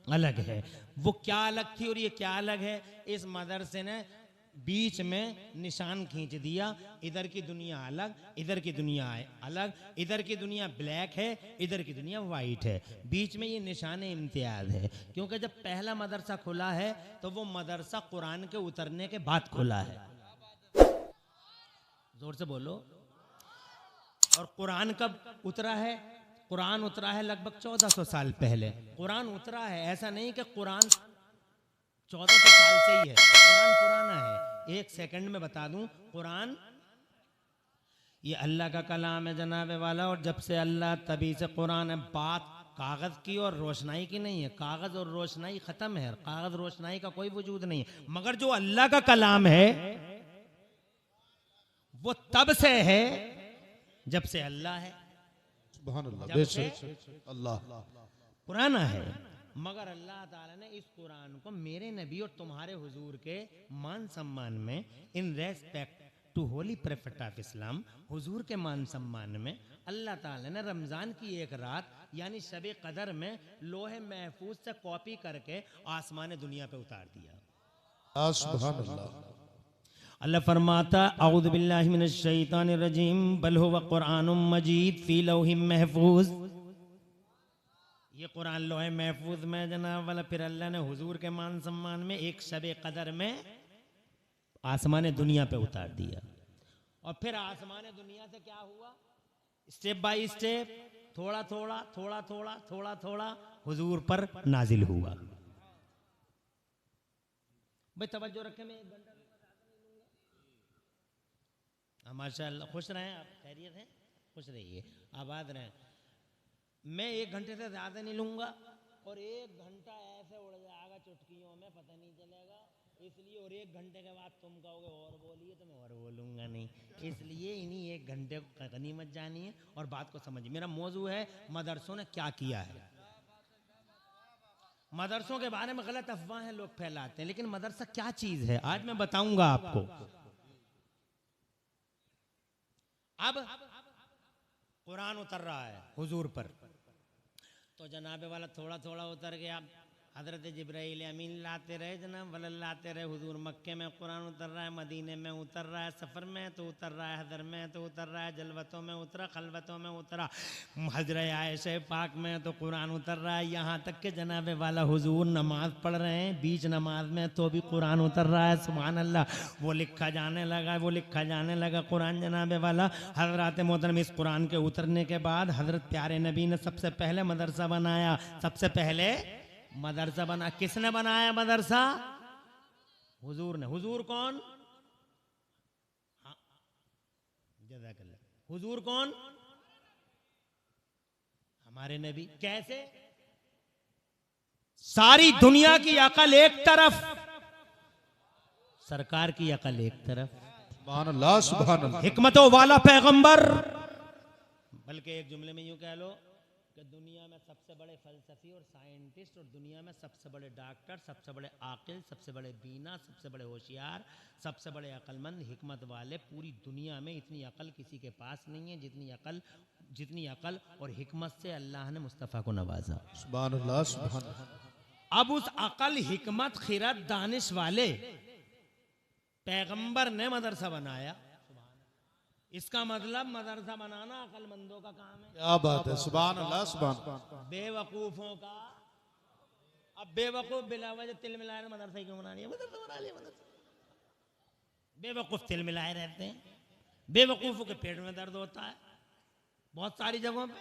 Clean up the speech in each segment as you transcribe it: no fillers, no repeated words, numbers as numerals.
अलग है। वो क्या अलग थी और ये क्या अलग है? इस मदरसे ने बीच में निशान खींच दिया, इधर की दुनिया अलग, इधर की दुनिया अलग, इधर की दुनिया ब्लैक है, इधर की दुनिया वाइट है, बीच में ये निशान इम्तियाज है। क्योंकि जब पहला मदरसा खुला है तो वो मदरसा कुरान के उतरने के बाद खुला है। जोर से बोलो। और कुरान कब उतरा है? कुरान उतरा है लगभग 1400 साल पहले। कुरान उतरा है, ऐसा नहीं कि कुरान 1400 साल से ही है, कुरान पुराना है। एक सेकंड में बता दूं, कुरान ये अल्लाह का कलाम है जनाबे वाला। और जब से अल्लाह तभी से कुरान है। बात कागज की और रोशनाई की नहीं है, कागज और रोशनाई खत्म है, कागज रोशनाई का कोई वजूद नहीं है। मगर जो अल्लाह का कलाम है वो तब से है जब से अल्लाह है, जब से अल्लाह पुराना है। मगर अल्लाह ताला ने इस कुरान को मेरे नबी और तुम्हारे हुजूर के मान सम्मान में, in respect to holy prophet of Islam, हुजूर के मान सम्मान में अल्लाह ताला ने रमजान की एक रात यानी शबे कदर में लोहे महफूज से कॉपी करके आसमान दुनिया पे उतार दिया। सुभान अल्लाह। अल्लाह फरमाता औज़ु बिल्लाहि मिनश शैतानिर रजीम बल हुवा कुरानुम मजीद फी लौहिम महफूज। ये कुरान लोहे महफूज में जनाब वाला फिर अल्लाह ने हुजूर के मान सम्मान में एक शबे कदर में आसमान दुनिया पे उतार दिया। और फिर आसमान दुनिया से क्या हुआ? स्टेप बाय स्टेप, थोड़ा थोड़ा थोड़ा थोड़ा थोड़ा थोड़ा हुजूर पर नाजिल हुआ। भाई तवज्जो रखें, मैं 1 घंटा माशाअल्लाह। खुश रहें आप, खैरियत है, खुश रहिए, आबाद रहें। मैं 1 घंटे से ज़्यादा नहीं लूँगा और 1 घंटा ऐसे उड़ जाएगा चुटकियों में, पता नहीं चलेगा। इसलिए और 1 घंटे के बाद तुम कहोगे और बोलिए तो मैं और बोलूँगा नहीं। इसलिए इन्हीं 1 घंटे को गनीमत जानिए और बात को समझिए। मेरा मौजू है मदरसों ने क्या किया है। मदरसों के बारे में गलत अफवाहें लोग फैलाते हैं, लेकिन मदरसा क्या चीज़ है आज मैं बताऊँगा आपको। अब कुरान उतर रहा है हुजूर पर, तो जनाबे वाला थोड़ा थोड़ा उतर गया। हजरत जिब्राइल अमीन लाते रहे, जनाब वाला लाते रहे। हुजूर मक्के में कुरान उतर रहा है, मदीने में उतर रहा है, सफ़र में तो उतर रहा है, हदर में तो उतर रहा है, जलवतों में उतरा, खलवतों में उतरा, हजरत आयशा पाक में तो कुरान उतर रहा है। यहाँ तक के जनाबे वाला हुजूर नमाज पढ़ रहे हैं, बीच नमाज में तो भी कुरान उतर रहा है। सुभान अल्लाह। वो लिखा जाने लगा, वो लिखा जाने लगा कुरान जनाबे वाला। हजरत मोहतरम इस कुरान के उतरने के बाद हजरत प्यारे नबी ने सबसे पहले मदरसा बनाया। सबसे पहले मदरसा बना, किसने बनाया मदरसा? हुजूर ने। हुजूर कौन? हाँ, जज़ाकल्लाह। हुजूर कौन? हमारे नबी। कैसे? सारी दुनिया की अकल एक तरफ, सरकार की अकल एक तरफ, सुभान अल्लाह सुभान अल्लाह। हिकमतों वाला पैगंबर। बल्कि एक जुमले में यूं कह लो कि दुनिया में सबसे बड़े फलसफी और साइंटिस्ट और दुनिया में सबसे बड़े डॉक्टर, सबसे बड़े आकिल, सबसे बड़े बीना, सबसे बड़े होशियार, सबसे बड़े अक्लमंद, हिकमत वाले पूरी दुनिया में इतनी अकल किसी के पास नहीं है जितनी अकल और हिकमत से अल्लाह ने मुस्तफ़ा को नवाजा। सुभान अल्लाह सुभान अल्लाह। अब उस अकल, हिकमत, खिरत, दानिश वाले पैगंबर ने मदरसा बनाया। इसका मतलब मदरसा बनाना अकलमंदों का काम है। क्या बात है, सुभान अल्लाह सुभान। बेवकूफों का। अब बेवकूफ बिला वजह तिल मिलाए मदरसा क्यों बना लिया? मदरसा बना लिया। मदरसा बेवकूफ तिल मिलाए रहते हैं, बेवकूफों के पेट में दर्द होता है बहुत सारी जगहों पे।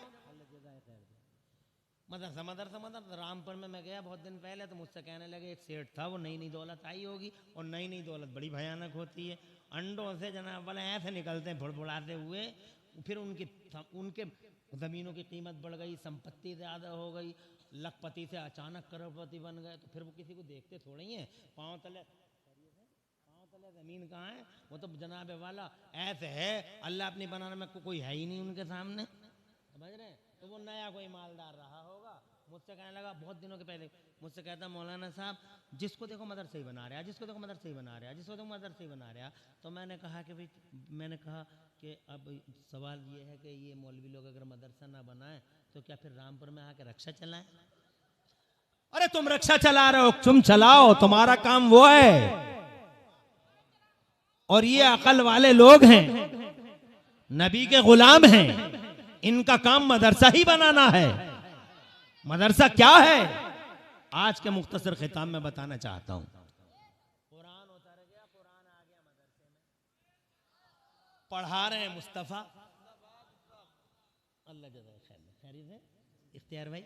मदरसा मदरसा मदरसा। रामपुर में मैं गया बहुत दिन पहले, तो मुझसे कहने लगे एक सेठ था, वो नई नई दौलत आई होगी और नई नई दौलत बड़ी भयानक होती है। अंडों से जनाब वाले ऐसे निकलते हैं फुड़फुड़ाते हुए। फिर उनके ज़मीनों की कीमत बढ़ गई, संपत्ति ज़्यादा हो गई, लखपति से अचानक करोड़पति बन गए। तो फिर वो किसी को देखते थोड़े ही हैं। पाँव तले ज़मीन कहाँ है? वो तो जनाब वाला ऐसे है, अल्लाह अपनी बनाने में कोई है ही नहीं उनके सामने, समझ रहे हैं? तो वो नया कोई मालदार रहा होगा। मुझसे कहने लगा बहुत दिनों के पहले, मुझसे कहता मौलाना साहब जिसको देखो मदरसा ही बना रहा है, जिसको देखो मदरसा ही बना रहा है, जिसको देखो मदरसा ही बना रहा है। तो मैंने कहा कि अब सवाल ये है कि ये मौलवी लोग अगर मदरसा ना बनाए तो क्या फिर रामपुर में आके रक्षा चलाएं? अरे तुम रक्षा चला रहे हो, तुम चलाओ, तुम्हारा काम वो है। और ये अकल वाले लोग हैं, नबी के गुलाम हैं, इनका काम मदरसा ही बनाना है। मदरसा क्या है, आज के मुख्तसर खिताब में बताना चाहता हूं। कुरान उतर गया, कुरान आ गया मदरसे में, पढ़ा रहे हैं मुस्तफा। अल्लाह जज़ा खैरियत है इख्तियार भाई,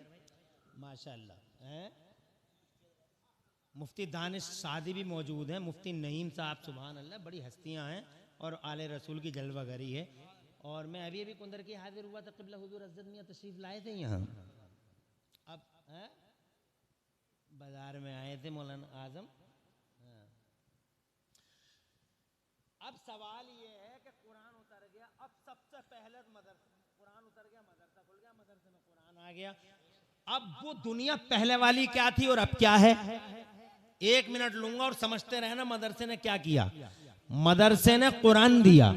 माशाअल्लाह हैं। मुफ्ती दानिश सादी भी मौजूद हैं, मुफ्ती नईम साहब, सुभान अल्लाह, बड़ी हस्तियां हैं और आले रसूल की जलवागरी है। और मैं अभी कुंदर की हाजिर हुआ था, क़िबला हुजूर हज़रत मियां तशरीफ लाए थे यहाँ। अब बाजार में आए थे मौलाना आजम। अब सवाल ये है कि कुरान उतर गया, अब सबसे पहले कुरान उतर गया, मदरसा खुल गया, मदरसे में कुरान आ गया। अब वो दुनिया पहले वाली क्या थी और अब क्या है, 1 मिनट लूंगा और समझते रहना। मदरसे ने क्या किया, मदरसे ने कुरान दिया,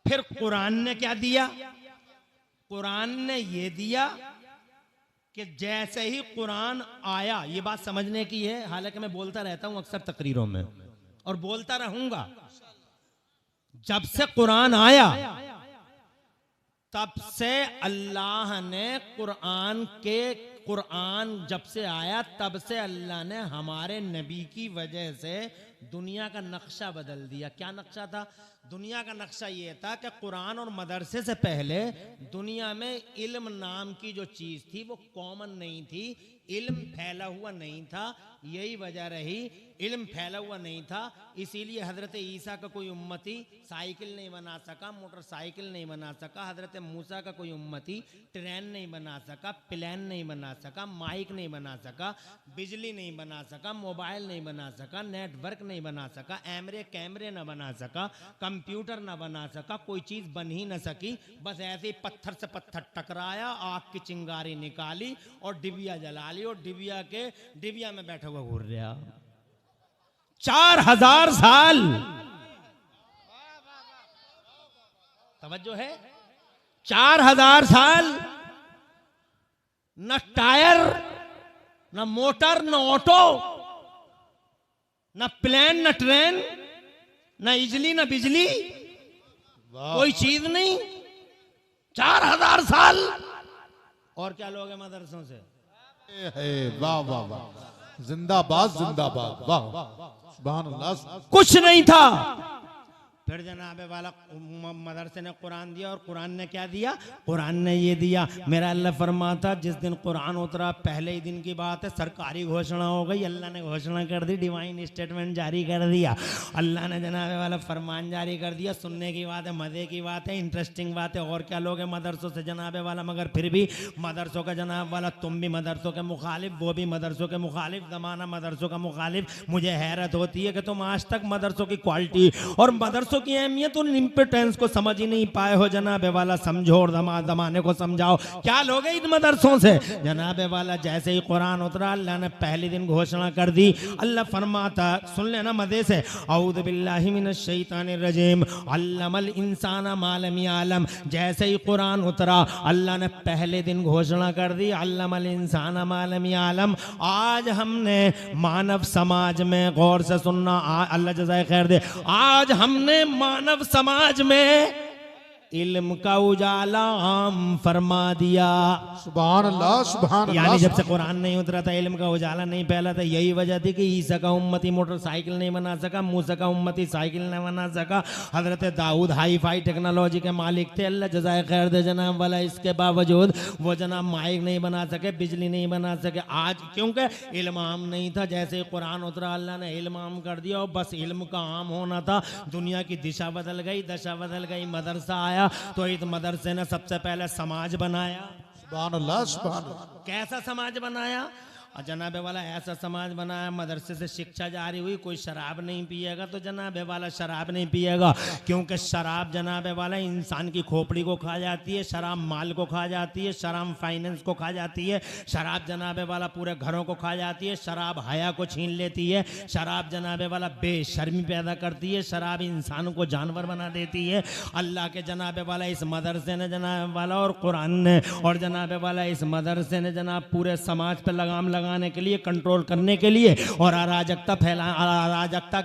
फिर कुरान ने क्या दिया, कुरान ने ये दिया कि जैसे ही कुरान आया, ये बात समझने की है, हालांकि मैं बोलता रहता हूं अक्सर तकरीरों में और बोलता रहूंगा, जब से कुरान आया तब से अल्लाह ने कुरान जब से आया तब से अल्लाह ने हमारे नबी की वजह से दुनिया का नक्शा बदल दिया। क्या नक्शा था, दुनिया का नक्शा ये था कि कुरान और मदरसे से पहले दुनिया में इल्म नाम की जो चीज थी वो कॉमन नहीं थी, इल्म फैला हुआ नहीं था। यही वजह रही, इल्म फैला हुआ नहीं था, इसीलिए हजरत ईसा का कोई उम्मती साइकिल नहीं बना सका, मोटरसाइकिल नहीं बना सका, हजरत मूसा का कोई उम्मती ट्रेन नहीं बना सका, प्लेन नहीं बना सका, माइक नहीं बना सका, बिजली नहीं बना सका, मोबाइल नहीं बना सका, नेटवर्क नहीं बना सका, कैमरे न बना सका, कंप्यूटर न बना सका, कोई चीज बन ही न सकी। बस ऐसे ही पत्थर से पत्थर टकराया, आग की चिंगारी निकाली और डिबिया जला ली और डिबिया में बैठा हुआ घूर रहा 4000 साल। तवज्जो है, 4000 साल, न टायर, न मोटर, न ऑटो, न प्लेन, न ट्रेन, न इजली, न बिजली, कोई चीज नहीं। 4000 साल। और क्या लोग हैं मदरसों से, वाह वाह वाह, जिंदाबाद जिंदाबाद, वाह सुभान अल्लाह। कुछ नहीं था, फिर जनाबे वाला मदरसे ने कुरान दिया और कुरान ने क्या दिया, कुरान ने ये दिया। मेरा अल्लाह फरमाता जिस दिन कुरान उतरा पहले ही दिन की बात है, सरकारी घोषणा हो गई, अल्लाह ने घोषणा कर दी, डिवाइन स्टेटमेंट जारी कर दिया, अल्लाह ने जनाबे वाला फरमान जारी कर दिया। सुनने की बात है, मज़े की बात है, इंटरेस्टिंग बात है। और क्या लोग हैं मदरसों से जनाबे वाला, मगर फिर भी मदरसों का जनाब वाला, तुम भी मदरसों के मुखालिफ, वो भी मदरसों के मुखालिफ, ज़माना मदरसों का मुखालिफ। मुझे हैरत होती है कि तुम आज तक मदरसों की क्वालिटी और मदरसों की अहमियत और इंपोर्टेंस को समझ ही नहीं पाए हो। जनाबे वाला समझो और जमाने को समझाओ। क्या लोग हैं इन मदरसों से, जनाबे वाला जैसे ही कुरान उतरा अल्लाह ने पहले दिन घोषणा कर दी। अल्लाह फरमाता, सुन लेना मजे से, औज़ु बिल्लाहि मिनश शैतानिर रजीम, अल्लमल इंसाना मा लम यअलम। जैसे ही कुरान उतरा अल्लाह ने पहले दिन घोषणा कर दी, अल्लमल इंसाना मा लम यअलम। आज हमने मानव समाज में, गौर से सुनना, अल्लाह जज़ाए खैर दे, आज हमने मानव समाज में इल्म का उजाला आम फरमा दिया। सुभान अल्लाह सुभान अल्लाह। यानी जब से कुरान नहीं उतरा था इल्म का उजाला नहीं फैला था। यही वजह थी कि ईसा का उम्मती मोटरसाइकिल नहीं बना सका, मूसा का उम्मती साइकिल नहीं बना सका। हजरत दाऊद हाई फाई टेक्नोलॉजी के मालिक थे, अल्लाह जज़ाए खैर दे जनाब वाला, इसके बावजूद वो जनाब माइक नहीं बना सके, बिजली नहीं बना सके। आज क्योंकि इल्म आम नहीं था, जैसे ही कुरान उतरा अल्लाह ने इल्म आम कर दिया और बस इल्म का आम होना था। दुनिया की दिशा बदल गई, दशा बदल गई। मदरसा आया तो इस मदरसे ने सबसे पहले समाज बनाया। सुभान अल्लाह सुभान अल्लाह। कैसा समाज बनाया, और जनाबे वाला ऐसा समाज बनाया, मदरसे से शिक्षा जारी हुई, कोई शराब नहीं पिएगा तो जनाबे वाला शराब नहीं पिएगा, क्योंकि शराब जनाबे वाला इंसान की खोपड़ी को खा जाती है, शराब माल को खा जाती है, शराब फाइनेंस को खा जाती है, शराब जनाबे वाला पूरे घरों को खा जाती है, शराब हया को छीन लेती है, शराब जनाबे वाला बेशर्मी पैदा करती है, शराब इंसानों को जानवर बना देती है। अल्लाह के जनाबे वाला इस मदरसे ने जनाब वाला और कुरान ने और जनाबे वाला इस मदरसे ने जनाब पूरे समाज पर लगाम लगाने के लिए, कंट्रोल करने के लिए और अराजकता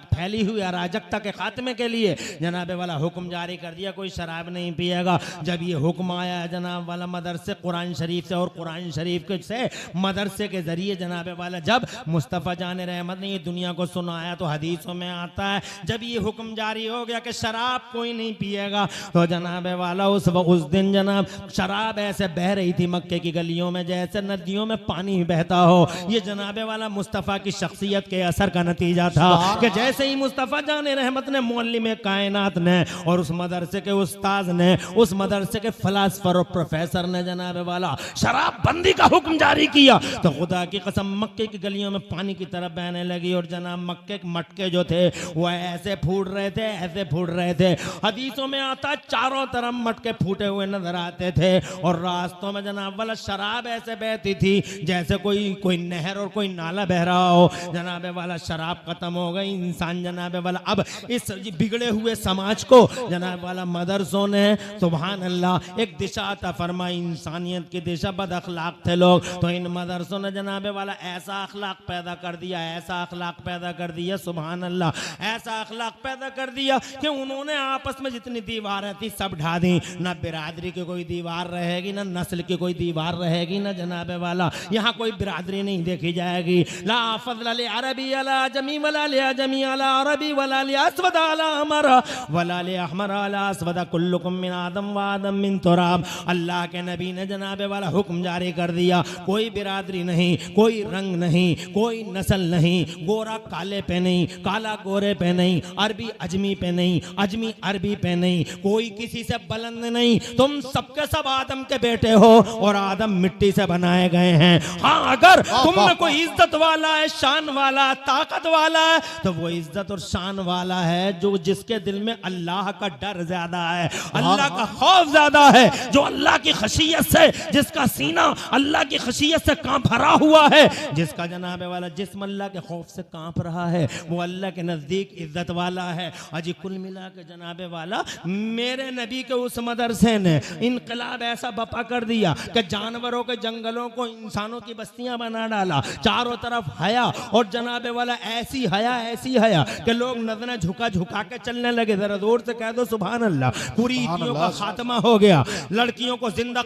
फैली हुई अराजकता के खात्मे के लिए जनाबे वाला हुक्म जारी कर दिया, कोई शराब नहीं पिएगा। जब ये हुक्म आया जनाब वाला मदरसे कुरान शरीफ से और कुरान शरीफ से मदरसे के जरिए जनाबे वाला जब मुस्तफ़ा जान रहमत ने ये दुनिया को सुनाया तो हदीसों में आता है जब ये हुक्म जारी हो गया कि शराब कोई नहीं पिएगा तो जनाबे वाला उस दिन जनाब शराब ऐसे बह रही थी मक्के की गलियों में जैसे नदियों में पानी बहता हो। ये जनाबे वाला मुस्तफ़ा की शख्सियत के असर का नतीजा था कि जैसे ही मुस्तफ़ा जान रहमत ने मुअल्लिम कायनात ने और उस मदरसे के उस्ताद ने उस मदरसे के फलासफर और प्रोफेसर ने जनाबे वाला शराब बंदी का हुक्म जारी किया तो खुदा की कसम मक्के की गलियों में पानी की तरफ बहने लगी और जनाब मक्के के मटके जो थे वह ऐसे फूट रहे थे, ऐसे फूट रहे थे। हदीसों में आता चारों तरफ मटके फूटे हुए नजर आते थे और रास्तों में जनाब वाला शराब ऐसे बहती थी जैसे कोई नहर और कोई नाला बह रहा हो। जनाबे वाला शराब खत्म हो गई, इंसान जनाबे वाला अब इस बिगड़े हुए समाज को जनाब वाला मदरसों ने सुभान अल्लाह एक दिशा अता फरमाई, इंसानियत की दिशा। बद अखलाक थे लोग तो इन मदरसों ने जनाबे वाला ऐसा अखलाक पैदा कर दिया, ऐसा अखलाक पैदा कर दिया सुभान अल्लाह, ऐसा अखलाक पैदा कर दिया कि उन्होंने आपस में जितनी दीवारें थी सब ढा दी। ना बिरादरी की कोई दीवार रहेगी, ना नस्ल की कोई दीवार रहेगी, ना जनाबे वाला यहाँ कोई बिरादरी नहीं देखी जाएगी। ला फज़ल ले अरबी अला जमी वला ले जमी अला अरबी वला ले अस्वद अला अमर वला ले अहमर अला अस्वद कुल्लुकुम मिन आदम व आदम मिन तुराब। अल्लाह के नबी ने जनाबे वाला हुक्म जारी कर दिया, कोई बिरादरी नहीं, कोई रंग नहीं, कोई नस्ल नहीं, गोरा काले पे नहीं, काला गोरे पे नहीं, अरबी अजमी पे नहीं, अजमी अरबी पे नहीं, कोई किसी से बुलंद नहीं, तुम सबके सब आदम के बेटे हो और आदम मिट्टी से बनाए गए हैं। हाँ अगर तुम में कोई इज्जत वाला है, शान वाला, ताकत वाला है तो वो इज्जत और शान वाला है जो जिसके दिल में अल्लाह का डर ज्यादा है, अल्लाह का खौफ ज्यादा है, जो अल्लाह की खशियत से जिसका सीना अल्लाह की खशियत से कांप भरा हुआ है, जिसका जनाबे वाला जिस्म अल्लाह के खौफ से कांप रहा है, वो अल्लाह के नजदीक इज्जत वाला है। अजी कुल मिला के जनाबे वाला मेरे नबी के उस मदरसे ने इनकलाब ऐसा बपा कर दिया कि जानवरों के जंगलों को इंसानों की बस्तियां बना डाला, चारों तरफ हया और जनाबे वाला ऐसी हया कि लोग नजरें झुका झुका के चलने लगे। जरा जोर से कह दो सुभान अल्लाह। पूरी ईदियों का खात्मा हो गया, लड़कियों को जिंदा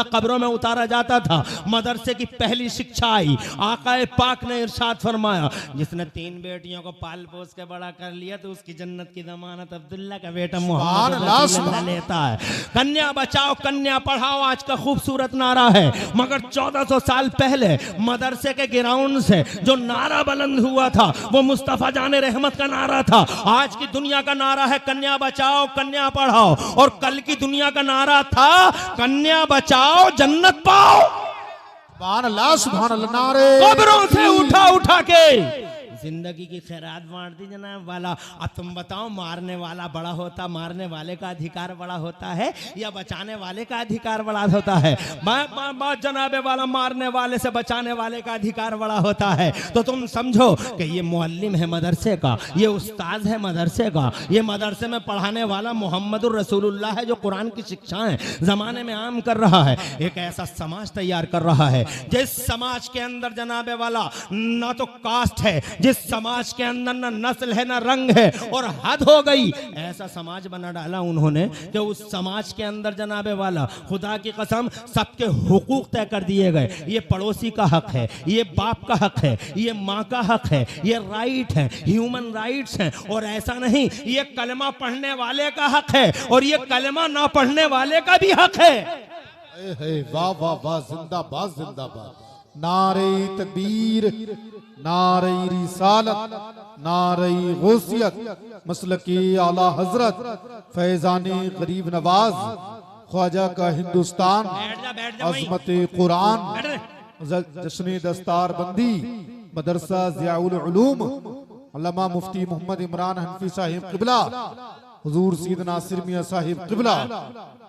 कब्रों में उतारा जाता था। मदरसे की पहली शिक्षा आई, आकाए पाक ने इरशाद फरमाया जिसने 3 बेटियों को पाल पोस के बड़ा कर लिया तो उसकी जन्नत की जमानत अब्दुल्ला का बेटा मोहम्मद लेता है। कन्या बचाओ कन्या पढ़ाओ आज का खूबसूरत नारा है, मगर 1400 साल पहले मदरसे के ग्राउंड से जो नारा बुलंद हुआ था वो मुस्तफा जान रहमत का नारा था। आज की दुनिया का नारा है कन्या बचाओ कन्या पढ़ाओ और कल की दुनिया का नारा था कन्या बचाओ जन्नत पाओ। सुभान अल्लाह नारे कब्रों से उठा के जिंदगी की खैरात बांट दी जनाब वाला। अब तुम बताओ मारने वाला बड़ा होता, मारने वाले का अधिकार बड़ा होता है या बचाने वाले का अधिकार बड़ा होता है? जनाबे वाला मारने वाले से बचाने वाले का अधिकार बड़ा होता है। तो तुम समझो कि ये मुअल्लिम है मदरसे का, ये उस्ताद है मदरसे का, ये मदरसे में पढ़ाने वाला मोहम्मदुर रसूलुल्लाह है जो कुरान की शिक्षाएं जमाने में आम कर रहा है। एक ऐसा समाज तैयार कर रहा है जिस समाज के अंदर जनाबे वाला ना तो कास्ट है, जिस समाज के अंदर ना नस्ल है ना रंग है और हद हो गई, ऐसा समाज बना डाला उन्होंने कि उस समाज के अंदर जनाबे वाला खुदा की कसम सबके हुकूक तय कर दिए गए। ये पड़ोसी का हक है, ये बाप का हक है, ये माँ का हक है, ये राइट है, ह्यूमन राइट्स हैं। और ऐसा नहीं, ये कलमा पढ़ने वाले का हक है और ये कलमा ना पढ़ने वाले का भी हक है। वाह वाह वाह, जिंदाबाद जिंदाबाद। नारे तकबीर, नारे रिसालत, नारे गौसियत, मसलकी आला हजरत फैजानी गरीब नवाज ख्वाजा का हिंदुस्तान, अजमत कुरान, जश्न दस्तार बंदी मदरसा ज़ियाउल उलूम अल्लामा मुफ्ती मोहम्मद इमरान हनफी साहिब क़िबला हुजूर सैयद नासिर मियां साहिब क़िबला।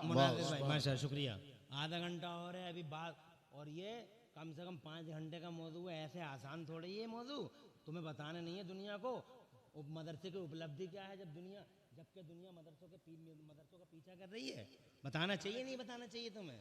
मुनाज़िर भाई माशा शुक्रिया। आधा घंटा और है अभी बात, और ये कम से कम 5 घंटे का मौजू है। ऐसे आसान थोड़ी ये मौजू, तुम्हें बताना नहीं है दुनिया को मदरसे की उपलब्धि क्या है, जबकि दुनिया मदरसों का पीछा कर रही है। बताना चाहिए नहीं बताना चाहिए तुम्हें?